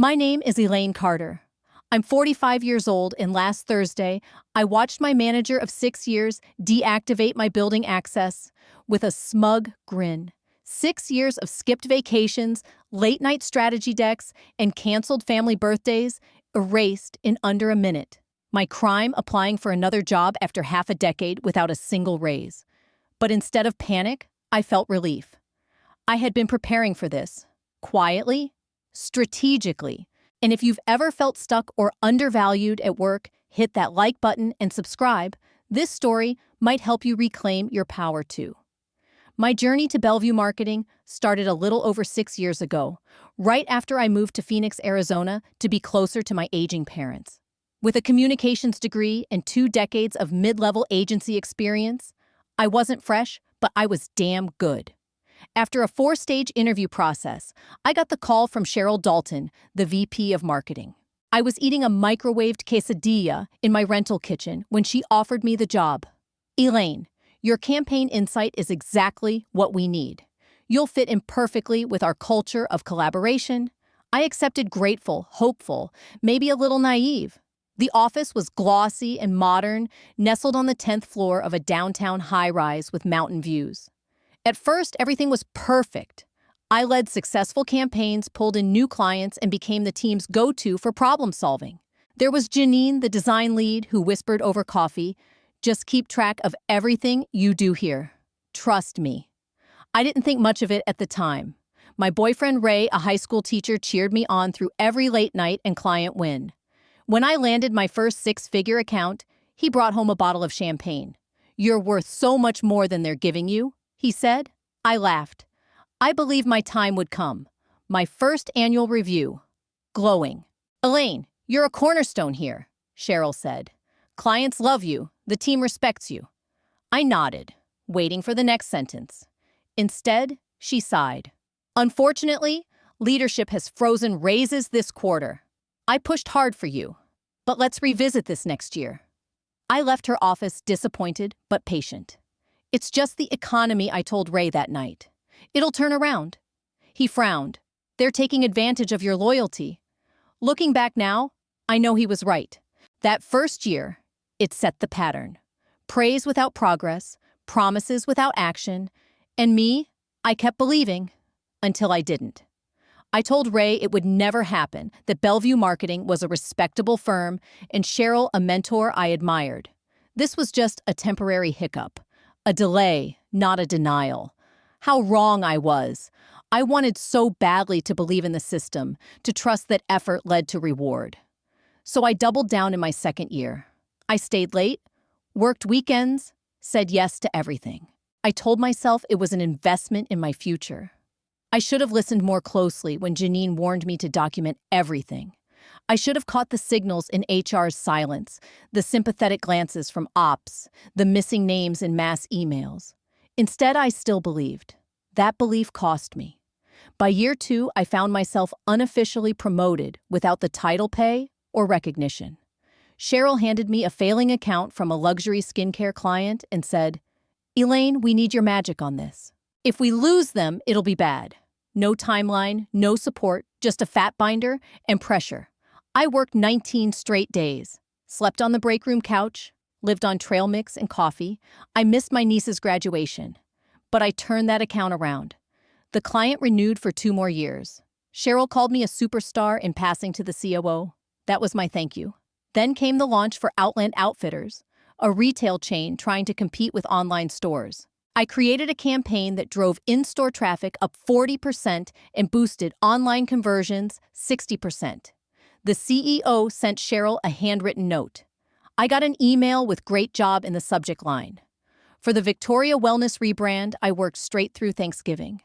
My name is Elaine Carter. I'm 45 years old, and last Thursday, I watched my manager of 6 years deactivate my building access with a smug grin. 6 years of skipped vacations, late-night strategy decks, and canceled family birthdays erased in under a minute. My crime applying for another job after half a decade without a single raise. But instead of panic, I felt relief. I had been preparing for this, quietly, strategically. And if you've ever felt stuck or undervalued at work, hit that like button and subscribe. This story might help you reclaim your power too. My journey to Belleview marketing started a little over 6 years ago, right after I moved to Phoenix, Arizona, to be closer to my aging parents. With a communications degree and 2 decades of mid-level agency experience, I wasn't fresh, but I was damn good. After a 4-stage interview process, I got the call from Cheryl Dalton, the VP of Marketing. I was eating a microwaved quesadilla in my rental kitchen when she offered me the job. "Elaine, your campaign insight is exactly what we need. You'll fit in perfectly with our culture of collaboration." I accepted, grateful, hopeful, maybe a little naive. The office was glossy and modern, nestled on the 10th floor of a downtown high-rise with mountain views. At first, everything was perfect. I led successful campaigns, pulled in new clients, and became the team's go-to for problem solving. There was Janine, the design lead, who whispered over coffee, "Just keep track of everything you do here. Trust me." I didn't think much of it at the time. My boyfriend Ray, a high school teacher, cheered me on through every late night and client win. When I landed my first 6-figure account, he brought home a bottle of champagne. "You're worth so much more than they're giving you," he said. I laughed. I believed my time would come. My first annual review. Glowing. "Elaine, you're a cornerstone here," Cheryl said. "Clients love you. The team respects you." I nodded, waiting for the next sentence. Instead, she sighed. "Unfortunately, leadership has frozen raises this quarter. I pushed hard for you, but let's revisit this next year." I left her office disappointed but patient. "It's just the economy," I told Ray that night. "It'll turn around." He frowned. "They're taking advantage of your loyalty." Looking back now, I know he was right. That first year, it set the pattern. Praise without progress, promises without action, and me, I kept believing until I didn't. I told Ray it would never happen, that Bellevue Marketing was a respectable firm and Cheryl a mentor I admired. This was just a temporary hiccup. A delay, not a denial. How wrong I was. I wanted so badly to believe in the system, to trust that effort led to reward. So I doubled down in my second year. I stayed late, worked weekends, said yes to everything. I told myself it was an investment in my future. I should have listened more closely when Janine warned me to document everything. I should have caught the signals in HR's silence, the sympathetic glances from ops, the missing names in mass emails. Instead, I still believed. That belief cost me. By year 2, I found myself unofficially promoted without the title pay or recognition. Cheryl handed me a failing account from a luxury skincare client and said, "Elaine, we need your magic on this. If we lose them, it'll be bad." No timeline, no support, just a fat binder and pressure. I worked 19 straight days, slept on the break room couch, lived on trail mix and coffee. I missed my niece's graduation, but I turned that account around. The client renewed for 2 more years. Cheryl called me a superstar in passing to the COO. That was my thank you. Then came the launch for Outland Outfitters, a retail chain trying to compete with online stores. I created a campaign that drove in-store traffic up 40% and boosted online conversions 60%. The CEO sent Cheryl a handwritten note. I got an email with "great job" in the subject line. For the Victoria Wellness rebrand, I worked straight through Thanksgiving.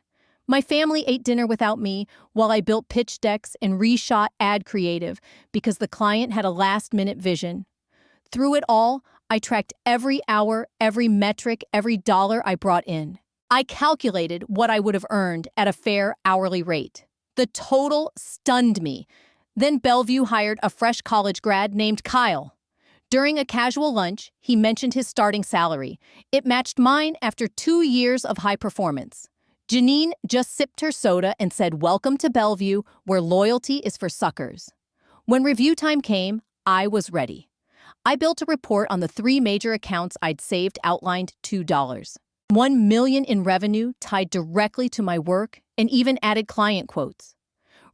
My family ate dinner without me while I built pitch decks and reshot ad creative because the client had a last-minute vision. Through it all, I tracked every hour, every metric, every dollar I brought in. I calculated what I would have earned at a fair hourly rate. The total stunned me. Then Bellevue hired a fresh college grad named Kyle. During a casual lunch, he mentioned his starting salary. It matched mine after 2 years of high performance. Janine just sipped her soda and said, "Welcome to Bellevue, where loyalty is for suckers." When review time came, I was ready. I built a report on the 3 major accounts I'd saved, outlined $2. 1 million in revenue tied directly to my work, and even added client quotes.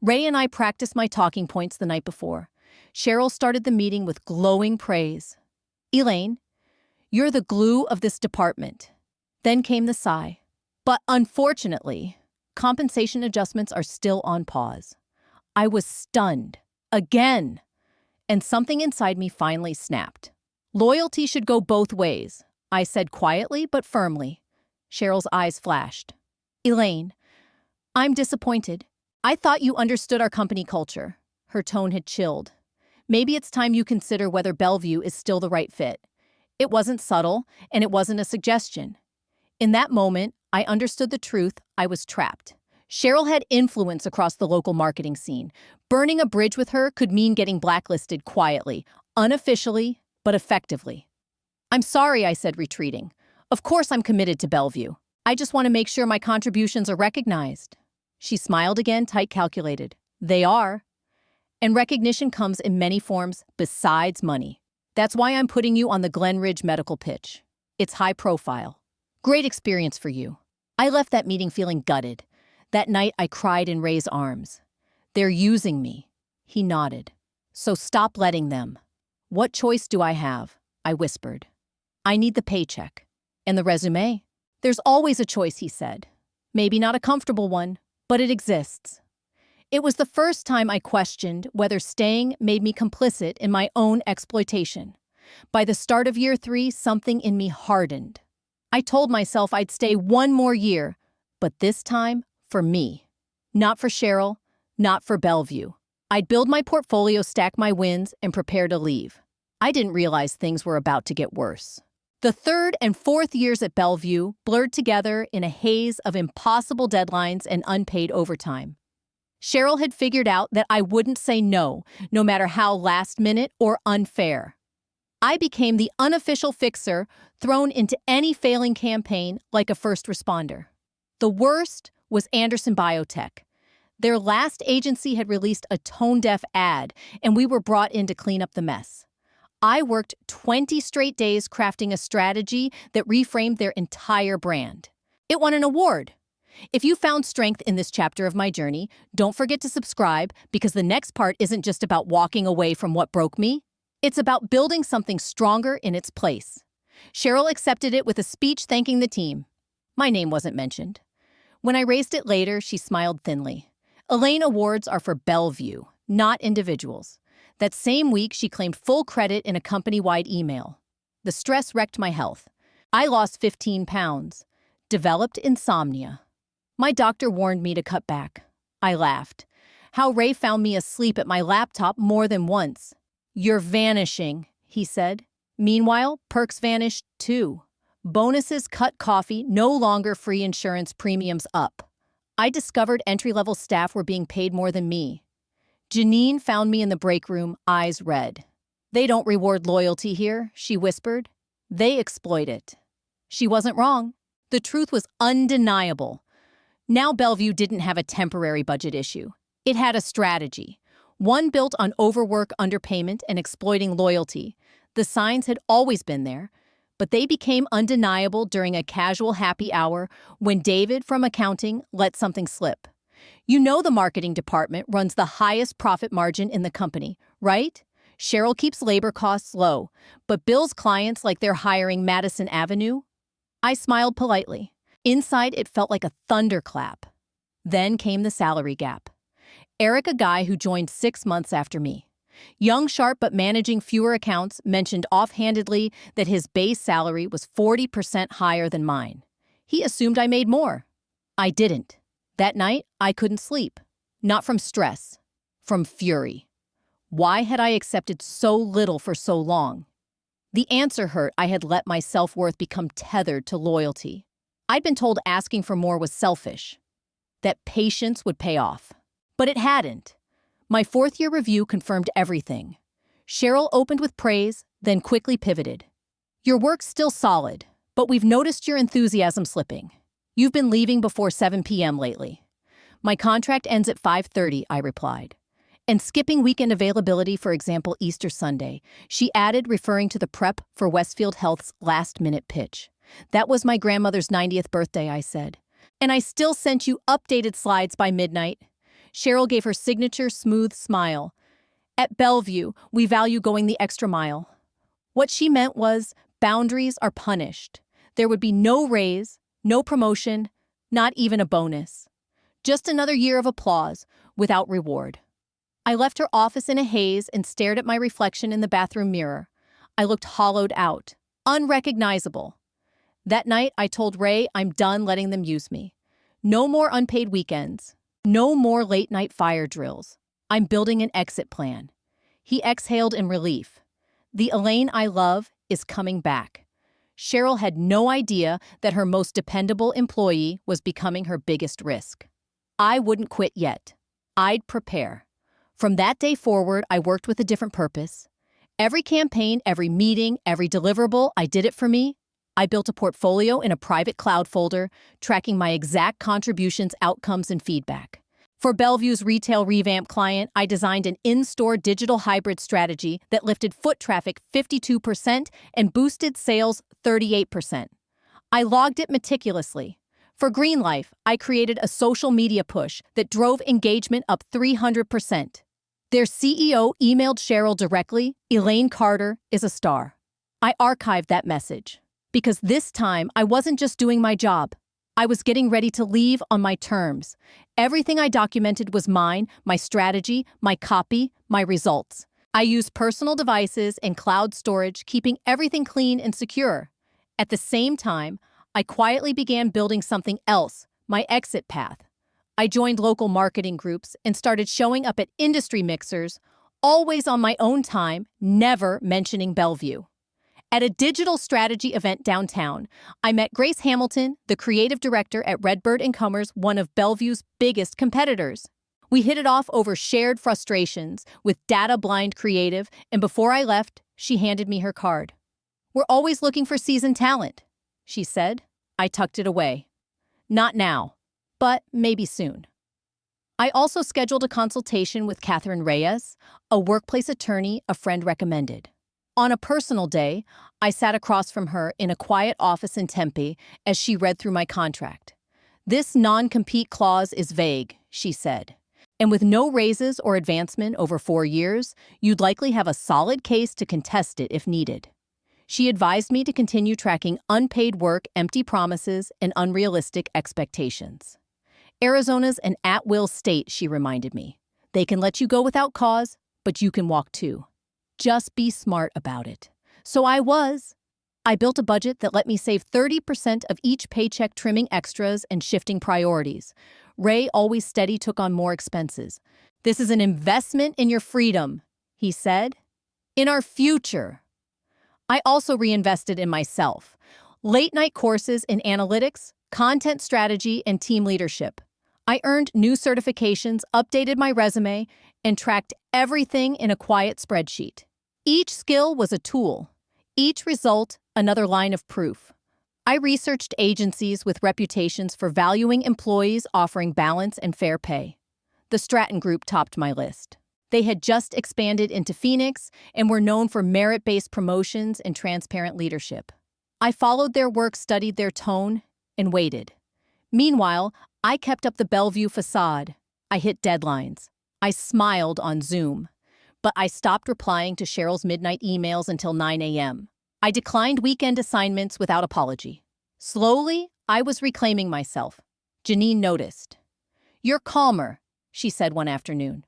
Ray and I practiced my talking points the night before. Cheryl started the meeting with glowing praise. "Elaine, you're the glue of this department." Then came the sigh. "But unfortunately, compensation adjustments are still on pause." I was stunned. Again. And something inside me finally snapped. "Loyalty should go both ways," I said quietly but firmly. Cheryl's eyes flashed. "Elaine, I'm disappointed. I thought you understood our company culture." Her tone had chilled. "Maybe it's time you consider whether Bellevue is still the right fit." It wasn't subtle, and it wasn't a suggestion. In that moment, I understood the truth. I was trapped. Cheryl had influence across the local marketing scene. Burning a bridge with her could mean getting blacklisted quietly, unofficially, but effectively. "I'm sorry," I said, retreating. "Of course I'm committed to Bellevue. I just want to make sure my contributions are recognized." She smiled again, tight calculated. "They are. And recognition comes in many forms besides money. That's why I'm putting you on the Glen Ridge medical pitch. It's high profile. Great experience for you." I left that meeting feeling gutted. That night, I cried in Ray's arms. "They're using me." He nodded. "So stop letting them." "What choice do I have?" I whispered. "I need the paycheck." "And the resume?" "There's always a choice," he said. "Maybe not a comfortable one, but it exists." It was the first time I questioned whether staying made me complicit in my own exploitation. By the start of year 3, something in me hardened. I told myself I'd stay 1 more year, but this time, for me. Not for Cheryl, not for Bellevue. I'd build my portfolio, stack my wins, and prepare to leave. I didn't realize things were about to get worse. The 3rd and 4th years at Bellevue blurred together in a haze of impossible deadlines and unpaid overtime. Cheryl had figured out that I wouldn't say no, no matter how last minute or unfair. I became the unofficial fixer thrown into any failing campaign like a first responder. The worst was Anderson Biotech. Their last agency had released a tone-deaf ad, and we were brought in to clean up the mess. I worked 20 straight days crafting a strategy that reframed their entire brand. It won an award. If you found strength in this chapter of my journey, don't forget to subscribe, because the next part isn't just about walking away from what broke me. It's about building something stronger in its place. Cheryl accepted it with a speech thanking the team. My name wasn't mentioned. When I raised it later, she smiled thinly. Elaine, awards are for Bellevue, not individuals. That same week, she claimed full credit in a company-wide email. The stress wrecked my health. I lost 15 pounds, developed insomnia. My doctor warned me to cut back. I laughed. How Ray found me asleep at my laptop more than once. "You're vanishing," he said. Meanwhile, perks vanished too. Bonuses, cut coffee, no longer free insurance, premiums up. I discovered entry-level staff were being paid more than me. Janine found me in the break room, eyes red. "They don't reward loyalty here," she whispered. "They exploit it." She wasn't wrong. The truth was undeniable. Now Bellevue didn't have a temporary budget issue. It had a strategy. One built on overwork, underpayment, and exploiting loyalty. The signs had always been there, but they became undeniable during a casual happy hour when David from accounting let something slip. You know the marketing department runs the highest profit margin in the company, right? Cheryl keeps labor costs low, but bills clients like they're hiring Madison Avenue. I smiled politely. Inside, it felt like a thunderclap. Then came the salary gap. Eric, a guy who joined 6 months after me. Young, sharp, but managing fewer accounts, mentioned offhandedly that his base salary was 40% higher than mine. He assumed I made more. I didn't. That night, I couldn't sleep. Not from stress, from fury. Why had I accepted so little for so long? The answer hurt. I had let my self-worth become tethered to loyalty. I'd been told asking for more was selfish, that patience would pay off. But it hadn't. My 4th-year review confirmed everything. Cheryl opened with praise, then quickly pivoted. "Your work's still solid, but we've noticed your enthusiasm slipping. You've been leaving before 7 p.m. lately. My contract ends at 5:30, I replied. And skipping weekend availability, for example, Easter Sunday, she added, referring to the prep for Westfield Health's last-minute pitch. That was my grandmother's 90th birthday, I said. And I still sent you updated slides by midnight. Cheryl gave her signature smooth smile. At Belleview, we value going the extra mile. What she meant was, boundaries are punished. There would be no raise, no promotion, not even a bonus. Just another year of applause, without reward. I left her office in a haze and stared at my reflection in the bathroom mirror. I looked hollowed out, unrecognizable. That night, I told Ray I'm done letting them use me. No more unpaid weekends. No more late-night fire drills. I'm building an exit plan. He exhaled in relief. The Elaine I love is coming back. Cheryl had no idea that her most dependable employee was becoming her biggest risk. I wouldn't quit yet. I'd prepare. From that day forward, I worked with a different purpose. Every campaign, every meeting, every deliverable, I did it for me. I built a portfolio in a private cloud folder, tracking my exact contributions, outcomes, and feedback. For Bellevue's retail revamp client, I designed an in-store digital hybrid strategy that lifted foot traffic 52% and boosted sales 38%. I logged it meticulously. For Green Life, I created a social media push that drove engagement up 300%. Their CEO emailed Cheryl directly, "Elaine Carter is a star." I archived that message. Because this time, I wasn't just doing my job. I was getting ready to leave on my terms. Everything I documented was mine, my strategy, my copy, my results. I used personal devices and cloud storage, keeping everything clean and secure. At the same time, I quietly began building something else, my exit path. I joined local marketing groups and started showing up at industry mixers, always on my own time, never mentioning Bellevue. At a digital strategy event downtown, I met Grace Hamilton, the creative director at Redbird & Cummers, one of Bellevue's biggest competitors. We hit it off over shared frustrations with data-blind creative, and before I left, she handed me her card. "We're always looking for seasoned talent," she said. I tucked it away. "Not now, but maybe soon." I also scheduled a consultation with Catherine Reyes, a workplace attorney a friend recommended. On a personal day, I sat across from her in a quiet office in Tempe as she read through my contract. "This non-compete clause is vague," she said. "And with no raises or advancement over 4 years, you'd likely have a solid case to contest it if needed." She advised me to continue tracking unpaid work, empty promises, and unrealistic expectations. "Arizona's an at-will state," she reminded me. "They can let you go without cause, but you can walk too. Just be smart about it." So I was. I built a budget that let me save 30% of each paycheck, trimming extras and shifting priorities. Ray, always steady, took on more expenses. "This is an investment in your freedom," he said. "In our future." I also reinvested in myself. Late-night courses in analytics, content strategy, and team leadership. I earned new certifications, updated my resume, and tracked everything in a quiet spreadsheet. Each skill was a tool. Each result, another line of proof. I researched agencies with reputations for valuing employees, offering balance and fair pay. The Stratton Group topped my list. They had just expanded into Phoenix and were known for merit-based promotions and transparent leadership. I followed their work, studied their tone, and waited. Meanwhile, I kept up the Bellevue facade. I hit deadlines. I smiled on Zoom. But I stopped replying to Cheryl's midnight emails until 9 a.m. I declined weekend assignments without apology. Slowly, I was reclaiming myself. Janine noticed. "You're calmer," she said one afternoon.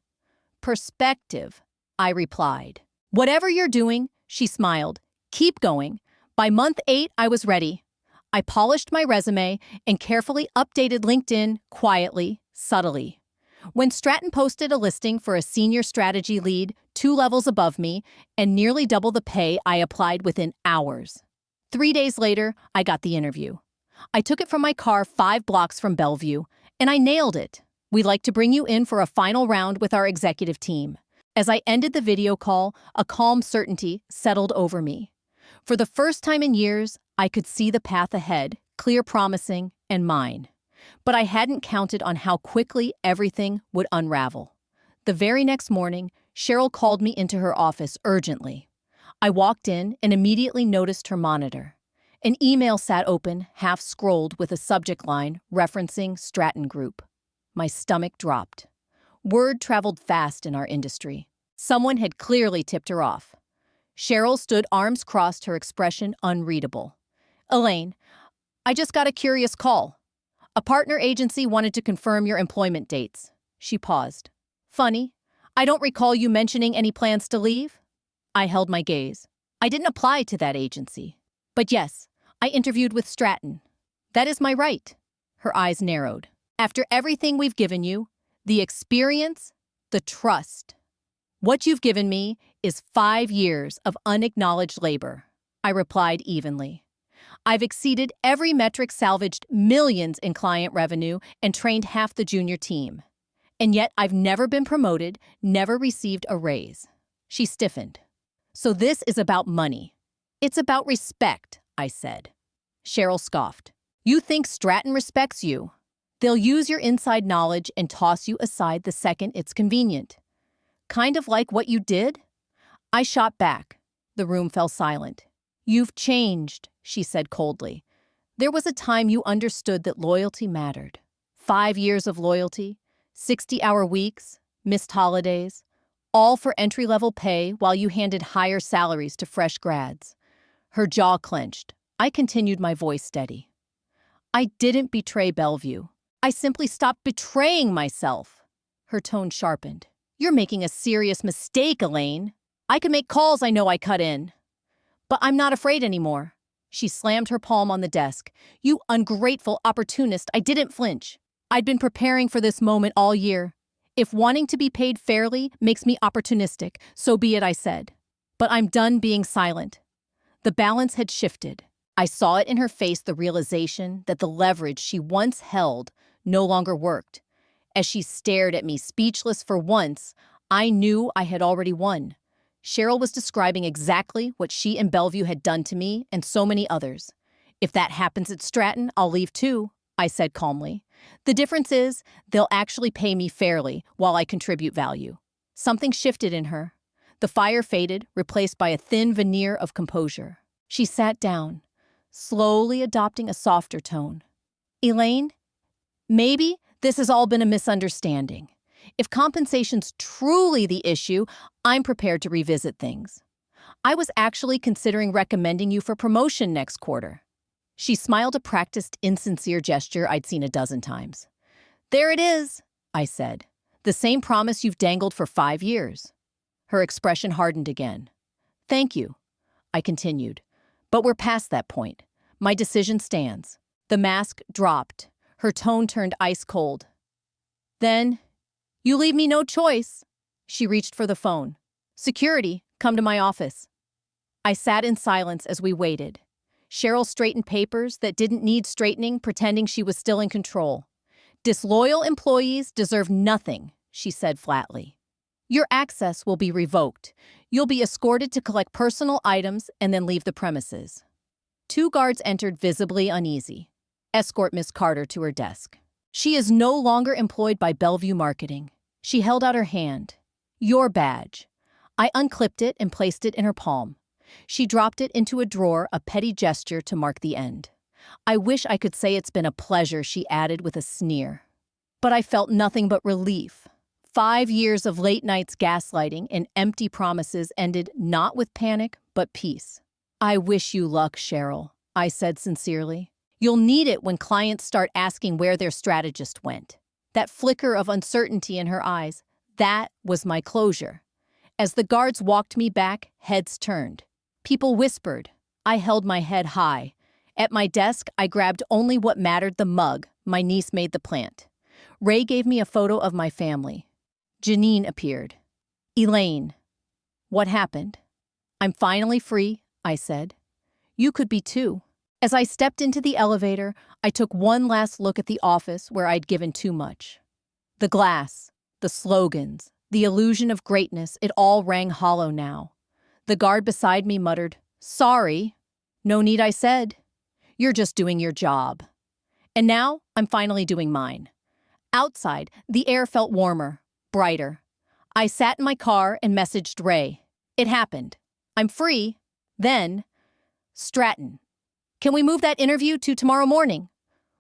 "Perspective," I replied. "Whatever you're doing," she smiled. "Keep going." By month 8, I was ready. I polished my resume and carefully updated LinkedIn quietly, subtly. When Stratton posted a listing for a senior strategy lead 2 levels above me and nearly double the pay, I applied within hours. 3 days later, I got the interview. I took it from my car 5 blocks from Bellevue, and I nailed it. "We'd like to bring you in for a final round with our executive team." As I ended the video call, a calm certainty settled over me. For the first time in years, I could see the path ahead, clear, promising, and mine. But I hadn't counted on how quickly everything would unravel. The very next morning, Cheryl called me into her office urgently. I walked in and immediately noticed her monitor. An email sat open, half-scrolled with a subject line referencing Stratton Group. My stomach dropped. Word traveled fast in our industry. Someone had clearly tipped her off. Cheryl stood arms crossed, her expression unreadable. "Elaine, I just got a curious call. A partner agency wanted to confirm your employment dates." She paused. "Funny, I don't recall you mentioning any plans to leave." I held my gaze. I didn't apply to that agency. But yes, I interviewed with Stratton. "That is my right." Her eyes narrowed. "After everything we've given you, the experience, the trust. What you've given me is 5 years of unacknowledged labor," I replied evenly. "I've exceeded every metric, salvaged millions in client revenue, and trained half the junior team. And yet I've never been promoted, never received a raise." She stiffened. "So this is about money." "It's about respect," I said. Cheryl scoffed. "You think Stratton respects you? They'll use your inside knowledge and toss you aside the second it's convenient. Kind of like what you did?" I shot back. The room fell silent. "You've changed," she said coldly. "There was a time you understood that loyalty mattered. 5 years of loyalty, 60-hour weeks, missed holidays, all for entry-level pay while you handed higher salaries to fresh grads." Her jaw clenched. I continued, my voice steady. "I didn't betray Belleview. I simply stopped betraying myself." Her tone sharpened. "You're making a serious mistake, Elaine. I can make calls, I know I cut in. But I'm not afraid anymore." She slammed her palm on the desk. "You ungrateful opportunist." I didn't flinch. I'd been preparing for this moment all year. "If wanting to be paid fairly makes me opportunistic, so be it," I said. "But I'm done being silent." The balance had shifted. I saw it in her face, the realization that the leverage she once held no longer worked. As she stared at me, speechless for once, I knew I had already won. Cheryl was describing exactly what she and Bellevue had done to me and so many others. "If that happens at Stratton, I'll leave too," I said calmly. "The difference is they'll actually pay me fairly while I contribute value." Something shifted in her. The fire faded, replaced by a thin veneer of composure. She sat down, slowly adopting a softer tone. "Elaine, maybe this has all been a misunderstanding. If compensation's truly the issue, I'm prepared to revisit things. I was actually considering recommending you for promotion next quarter." She smiled, a practiced, insincere gesture I'd seen a dozen times. "There it is," I said. "The same promise you've dangled for 5 years." Her expression hardened again. "Thank you," I continued. "But we're past that point. My decision stands." The mask dropped. Her tone turned ice cold. "Then you leave me no choice." She reached for the phone. "Security, come to my office." I sat in silence as we waited. Cheryl straightened papers that didn't need straightening, pretending she was still in control. "Disloyal employees deserve nothing," she said flatly. "Your access will be revoked. You'll be escorted to collect personal items and then leave the premises." 2 guards entered, visibly uneasy. "Escort Miss Carter to her desk. She is no longer employed by Bellevue Marketing." She held out her hand. "Your badge." I unclipped it and placed it in her palm. She dropped it into a drawer, a petty gesture to mark the end. "I wish I could say it's been a pleasure," she added with a sneer. But I felt nothing but relief. 5 years of late nights, gaslighting, and empty promises ended not with panic, but peace. "I wish you luck, Cheryl," I said sincerely. "You'll need it when clients start asking where their strategist went." That flicker of uncertainty in her eyes, that was my closure. As the guards walked me back, heads turned. People whispered. I held my head high. At my desk, I grabbed only what mattered: the mug my niece made the plant. Ray gave me a photo of my family. Janine appeared. "Elaine." "What happened?" "I'm finally free," I said. "You could be too." As I stepped into the elevator, I took one last look at the office where I'd given too much. The glass, the slogans, the illusion of greatness, it all rang hollow now. The guard beside me muttered, "Sorry." "No need," I said. "You're just doing your job." And now I'm finally doing mine. Outside, the air felt warmer, brighter. I sat in my car and messaged Ray. It happened. I'm free. Then, Stratton. Can we move that interview to tomorrow morning?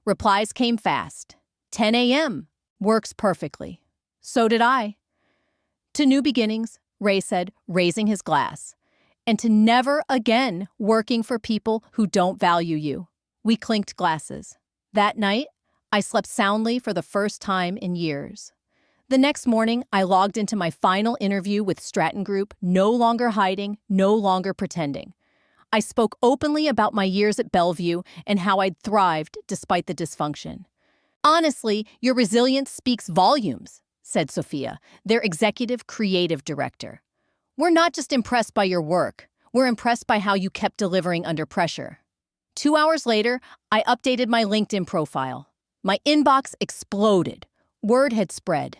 Replies came fast. 10 a.m. Works perfectly. So did I. To new beginnings, Ray said, raising his glass. And to never again working for people who don't value you. We clinked glasses. That night, I slept soundly for the first time in years. The next morning, I logged into my final interview with Stratton Group, no longer hiding, no longer pretending. I spoke openly about my years at Belleview and how I'd thrived despite the dysfunction. Honestly, your resilience speaks volumes, said Sophia, their executive creative director. We're not just impressed by your work, we're impressed by how you kept delivering under pressure. 2 hours later, I updated my LinkedIn profile. My inbox exploded. Word had spread.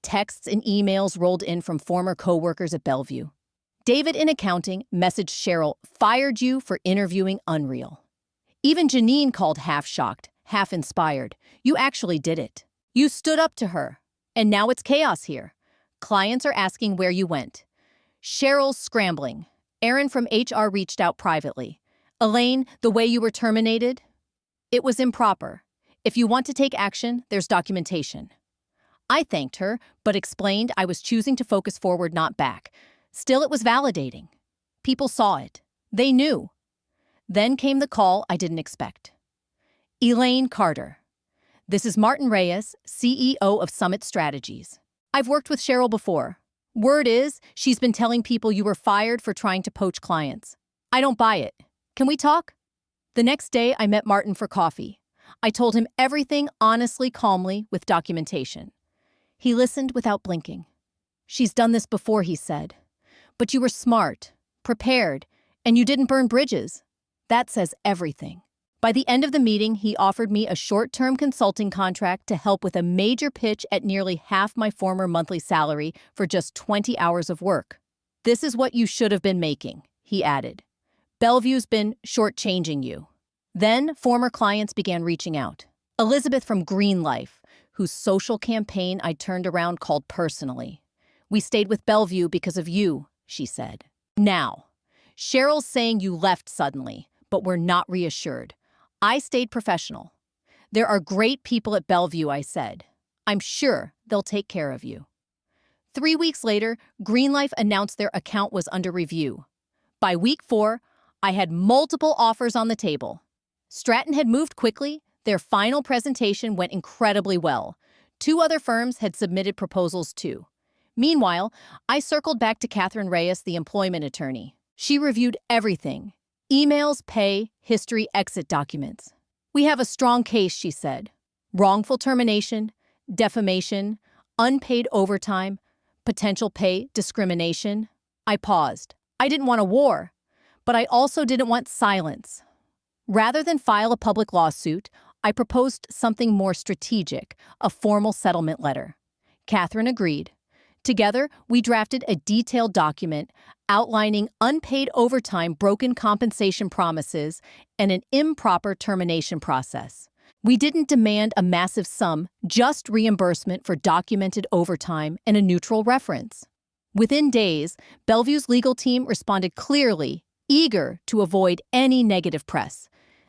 Texts and emails rolled in from former coworkers at Belleview. David in accounting messaged Cheryl, fired you for interviewing unreal. Even Janine called half-shocked, half-inspired. You actually did it. You stood up to her. And now it's chaos here. Clients are asking where you went. Cheryl's scrambling. Aaron from HR reached out privately. Elaine, the way you were terminated? It was improper. If you want to take action, there's documentation. I thanked her, but explained I was choosing to focus forward, not back. Still, it was validating. People saw it. They knew. Then came the call I didn't expect. Elaine Carter. This is Martin Reyes, CEO of Summit Strategies. I've worked with Cheryl before. Word is, she's been telling people you were fired for trying to poach clients. I don't buy it. Can we talk? The next day, I met Martin for coffee. I told him everything honestly, calmly, with documentation. He listened without blinking. She's done this before, he said. But you were smart, prepared, and you didn't burn bridges. That says everything. By the end of the meeting, he offered me a short-term consulting contract to help with a major pitch at nearly half my former monthly salary for just 20 hours of work. This is what you should have been making, he added. Bellevue's been shortchanging you. Then, former clients began reaching out. Elizabeth from Green Life, whose social campaign I turned around, called personally. We stayed with Bellevue because of you, she said. Now, Cheryl's saying you left suddenly, but we're not reassured. I stayed professional. There are great people at Bellevue, I said. I'm sure they'll take care of you. 3 weeks later, Green Life announced their account was under review. By week 4, I had multiple offers on the table. Stratton had moved quickly. Their final presentation went incredibly well. 2 other firms had submitted proposals too. Meanwhile, I circled back to Catherine Reyes, the employment attorney. She reviewed everything. Emails, pay, history, exit documents. We have a strong case, she said. Wrongful termination, defamation, unpaid overtime, potential pay discrimination. I paused. I didn't want a war, but I also didn't want silence. Rather than file a public lawsuit, I proposed something more strategic, a formal settlement letter. Catherine agreed. Together, we drafted a detailed document outlining unpaid overtime, broken compensation promises, and an improper termination process. We didn't demand a massive sum, just reimbursement for documented overtime and a neutral reference. Within days, Bellevue's legal team responded clearly, eager to avoid any negative press.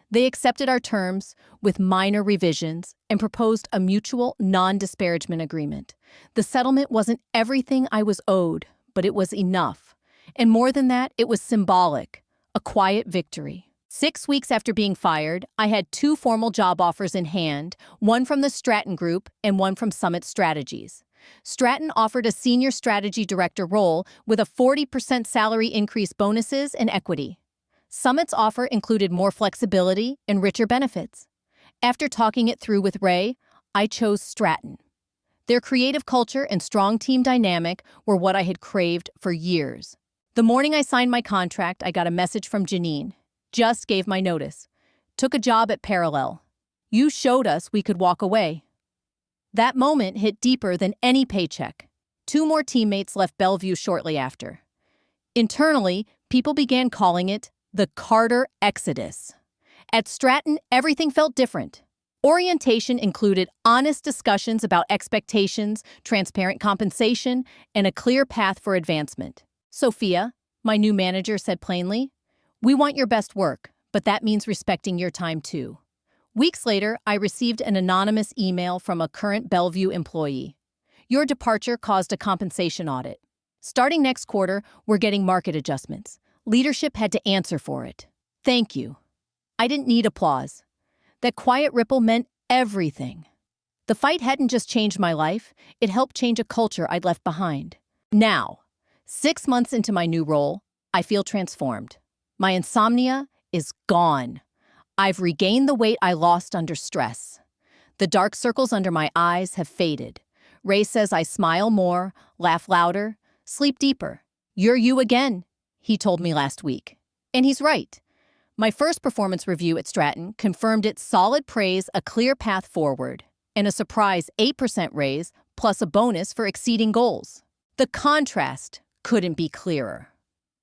They accepted our terms with minor revisions and proposed a mutual non-disparagement agreement. The settlement wasn't everything I was owed, but it was enough. And more than that, it was symbolic, a quiet victory. 6 weeks after being fired, I had 2 formal job offers in hand, one from the Stratton Group and one from Summit Strategies. Stratton offered a senior strategy director role with a 40% salary increase, bonuses, and equity. Summit's offer included more flexibility and richer benefits. After talking it through with Ray, I chose Stratton. Their creative culture and strong team dynamic were what I had craved for years. The morning I signed my contract, I got a message from Janine. Just gave my notice. Took a job at Parallel. You showed us we could walk away. That moment hit deeper than any paycheck. 2 more teammates left Bellevue shortly after. Internally, people began calling it the Carter Exodus. At Stratton, everything felt different. Orientation included honest discussions about expectations, transparent compensation, and a clear path for advancement. Sophia, my new manager, said plainly, "We want your best work, but that means respecting your time too." Weeks later, I received an anonymous email from a current Bellevue employee. "Your departure caused a compensation audit. Starting next quarter, we're getting market adjustments. Leadership had to answer for it. Thank you." I didn't need applause. That quiet ripple meant everything. The fight hadn't just changed my life, it helped change a culture I'd left behind. Now, 6 months into my new role, I feel transformed. My insomnia is gone. I've regained the weight I lost under stress. The dark circles under my eyes have faded. Ray says I smile more, laugh louder, sleep deeper. "You're you again," he told me last week. And he's right. My first performance review at Stratton confirmed its solid praise, a clear path forward, and a surprise 8% raise plus a bonus for exceeding goals. The contrast couldn't be clearer.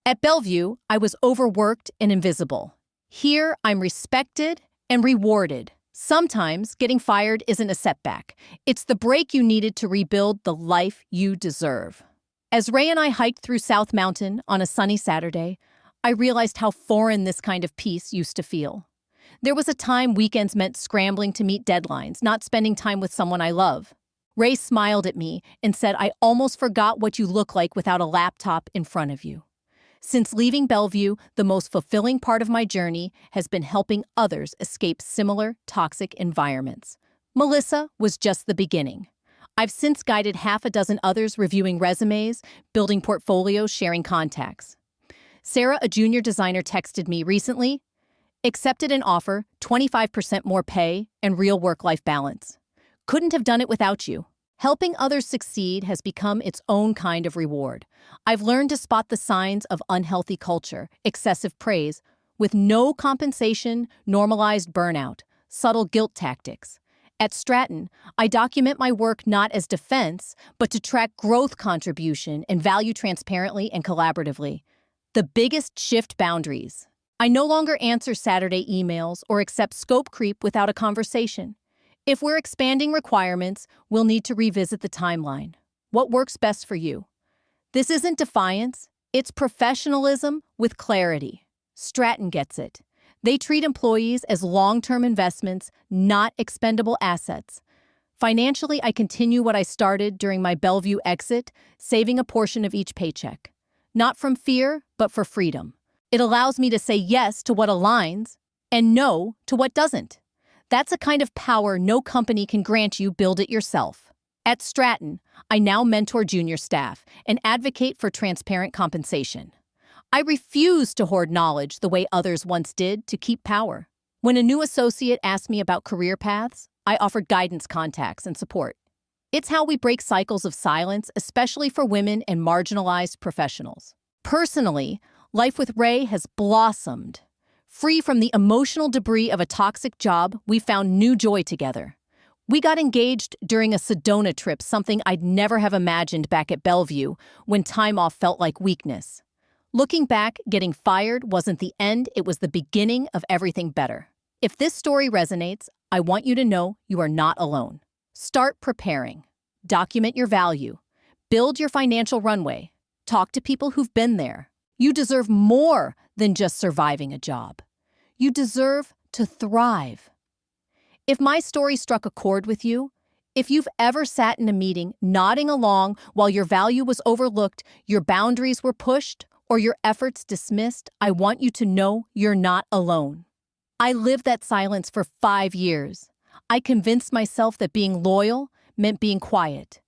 At Bellevue, I was overworked and invisible. Here, I'm respected and rewarded. Sometimes getting fired isn't a setback. It's the break you needed to rebuild the life you deserve. As Ray and I hiked through South Mountain on a sunny Saturday, I realized how foreign this kind of peace used to feel. There was a time weekends meant scrambling to meet deadlines, not spending time with someone I love. Ray smiled at me and said, "I almost forgot what you look like without a laptop in front of you." Since leaving Bellevue, the most fulfilling part of my journey has been helping others escape similar toxic environments. Melissa was just the beginning. I've since guided half a dozen others reviewing resumes, building portfolios, sharing contacts. Sarah, a junior designer, texted me recently, "Accepted an offer, 25% more pay, and real work-life balance. Couldn't have done it without you." Helping others succeed has become its own kind of reward. I've learned to spot the signs of unhealthy culture, excessive praise, with no compensation, normalized burnout, subtle guilt tactics. At Stratton, I document my work not as defense, but to track growth contribution and value transparently and collaboratively. The biggest shift: boundaries. I no longer answer Saturday emails or accept scope creep without a conversation. If we're expanding requirements, we'll need to revisit the timeline. What works best for you? This isn't defiance, it's professionalism with clarity. Stratton gets it. They treat employees as long-term investments, not expendable assets. Financially, I continue what I started during my Bellevue exit, saving a portion of each paycheck. Not from fear, but for freedom. It allows me to say yes to what aligns and no to what doesn't. That's a kind of power no company can grant you. Build it yourself. At Stratton, I now mentor junior staff and advocate for transparent compensation. I refuse to hoard knowledge the way others once did to keep power. When a new associate asked me about career paths, I offered guidance, contacts, and support. It's how we break cycles of silence, especially for women and marginalized professionals. Personally, life with Ray has blossomed. Free from the emotional debris of a toxic job, we found new joy together. We got engaged during a Sedona trip, something I'd never have imagined back at Bellevue when time off felt like weakness. Looking back, getting fired wasn't the end, it was the beginning of everything better. If this story resonates, I want you to know you are not alone. Start preparing. Document your value. Build your financial runway. Talk to people who've been there. You deserve more than just surviving a job. You deserve to thrive. If my story struck a chord with you, if you've ever sat in a meeting nodding along while your value was overlooked, your boundaries were pushed, or your efforts dismissed, I want you to know you're not alone. I lived that silence for 5 years. I convinced myself that being loyal meant being quiet,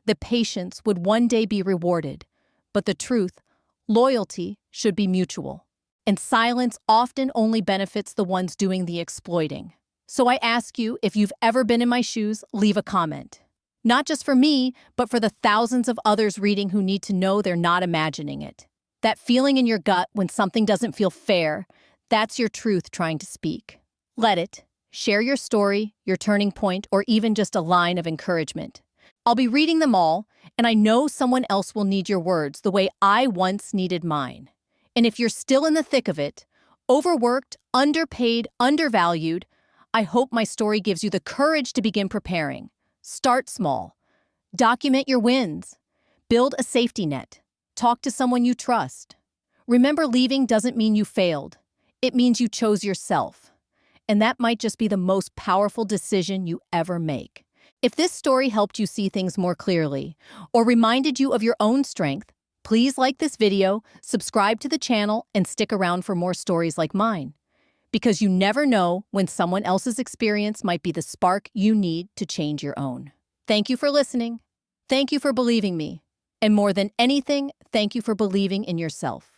that patience would one day be rewarded. But the truth, loyalty should be mutual. And silence often only benefits the ones doing the exploiting. So I ask you, if you've ever been in my shoes, leave a comment. Not just for me, but for the thousands of others reading who need to know they're not imagining it. That feeling in your gut when something doesn't feel fair, that's your truth trying to speak. Let it. Share your story, your turning point, or even just a line of encouragement. I'll be reading them all, and I know someone else will need your words the way I once needed mine. And if you're still in the thick of it, overworked, underpaid, undervalued, I hope my story gives you the courage to begin preparing. Start small. Document your wins. Build a safety net. Talk to someone you trust. Remember, leaving doesn't mean you failed. It means you chose yourself. And that might just be the most powerful decision you ever make. If this story helped you see things more clearly or reminded you of your own strength, please like this video, subscribe to the channel, and stick around for more stories like mine. Because you never know when someone else's experience might be the spark you need to change your own. Thank you for listening. Thank you for believing me. And more than anything, thank you for believing in yourself.